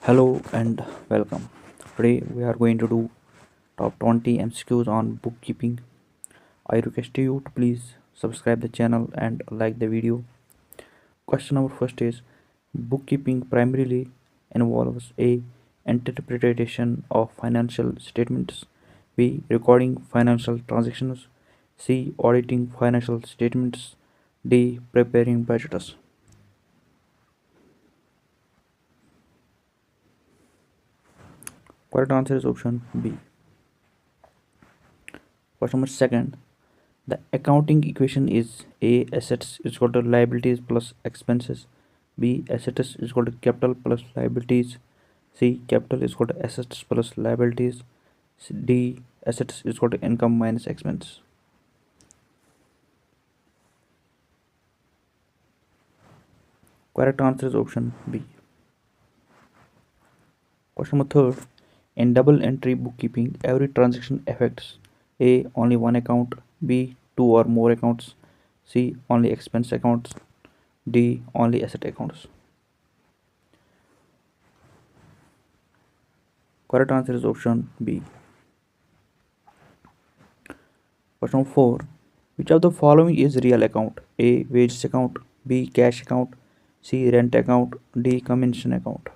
Hello and welcome. Today we are going to do top 20 MCQs on bookkeeping. I request you to please subscribe the channel and like the video. Question number first is bookkeeping primarily involves a interpretation of financial statements, B recording financial transactions, C auditing financial statements, D preparing budgets. Correct answer is option B. Question number second. The accounting equation is A assets is equal to liabilities plus expenses, B assets is equal to capital plus liabilities, C capital is equal to assets plus liabilities, D assets is equal to income minus expense. Correct answer is option B. Question number third. In double entry bookkeeping, every transaction affects A only one account, B two or more accounts, C only expense accounts, D only asset accounts. Correct answer is option B. Question 4. Which of the following is real account? A. Wages account, B. Cash account, C. Rent account, D. Commission account.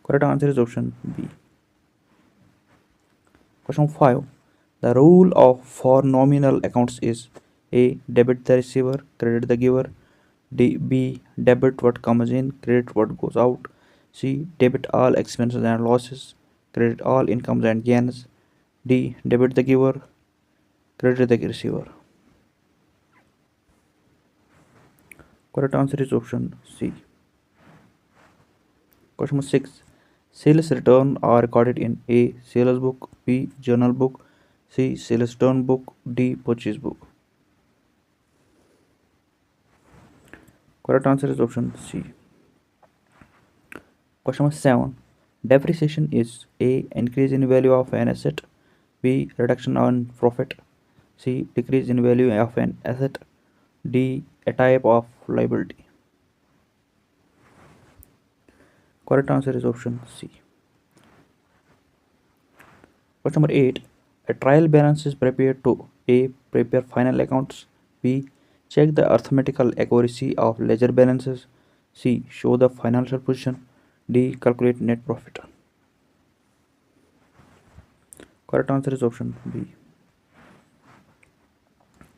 Correct answer is option B. Question 5. The rule of for nominal accounts is A. Debit the receiver, credit the giver, B. Debit what comes in, credit what goes out, C. Debit all expenses and losses, credit all incomes and gains, D. Debit the giver, credit the receiver. Correct answer is option C. Question number 6. Sales return are recorded in A. Sales book, B. Journal book, C. Sales return book, D. Purchase book. Correct answer is option C. Question number 7. Depreciation is A. Increase in value of an asset, B. Reduction on profit, C. Decrease in value of an asset, D. A type of liability. Correct answer is option C. Question number 8. A trial balance is prepared to A. Prepare final accounts, B. Check the arithmetical accuracy of ledger balances, C. Show the financial position, D. Calculate net profit. Correct answer is option B.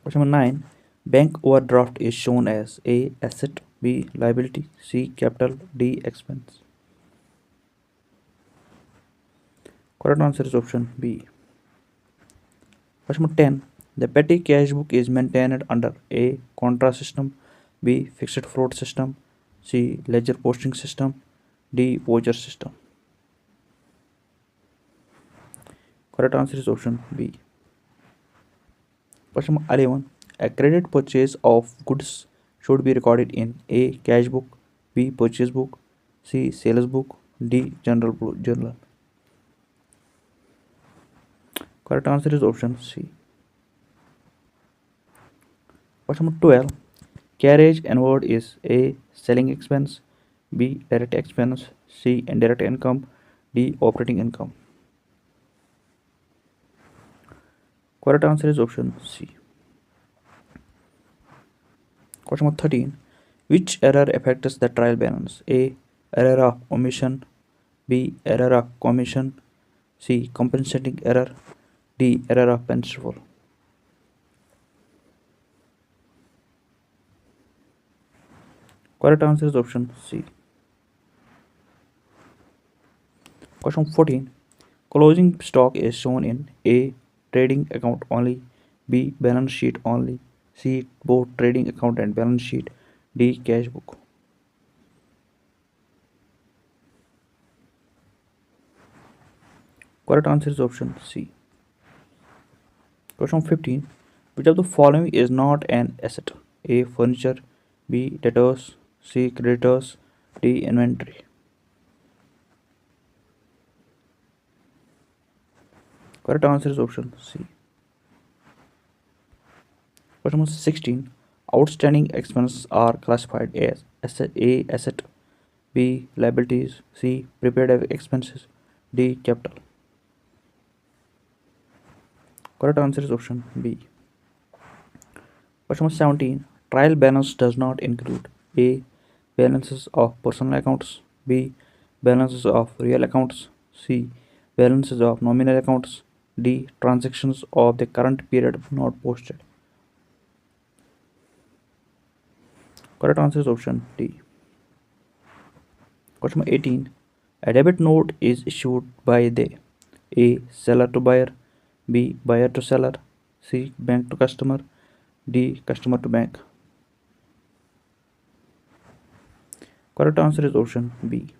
Question number 9. Bank overdraft is shown as A. Asset, B. Liability, C. Capital, D. Expense. Correct answer is option B. Question number 10. The petty cash book is maintained under A. Contra system, B. Fixed float system, C. Ledger posting system, D. Voucher system. Correct answer is option B. Question number 11. A credit purchase of goods should be recorded in A. Cash book, B. Purchase book, C. Sales book, D. Journal. Correct answer is option C. Question number 12. Carriage inward is A. Selling expense, B. Direct expense, C. Indirect income, D. Operating income. Correct answer is option C. Question number 13. Which error affects the trial balance? A. Error of omission, B. Error of commission, C. Compensating error, D. Error of principal. Correct answer is option C. Question 14. Closing stock is shown in A. Trading account only, B. Balance sheet only, C. Both trading account and balance sheet, D. Cash book. Correct answer is option C. Question 15. Which of the following is not an asset? A. Furniture, B. Debtors, C. Creditors, D. Inventory. Correct answer is option C. Question number 16. Outstanding expenses are classified as A. Asset, B. Liabilities, C. Prepaid expenses, D. Capital. Correct answer is option B. Question number 17. Trial balance does not include A. Balances of personal accounts, B. Balances of real accounts, C. Balances of nominal accounts, D. Transactions of the current period not posted. Correct answer is option D. Question number 18. A debit note is issued by the A. Seller to buyer, B. Buyer to seller, C. Bank to customer, D. Customer to bank. Correct answer is option B.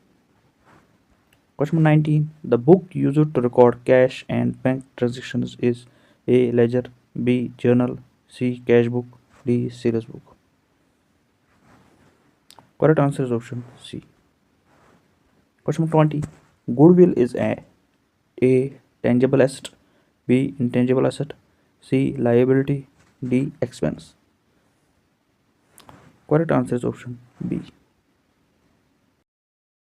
Question number 19. The book used to record cash and bank transactions is A. Ledger, B. Journal, C. Cash book, D. Serious book. Correct answer is option C. Question number 20. Goodwill is A. Tangible asset, B. Intangible asset, C. Liability, D. Expense. Correct answer is option B.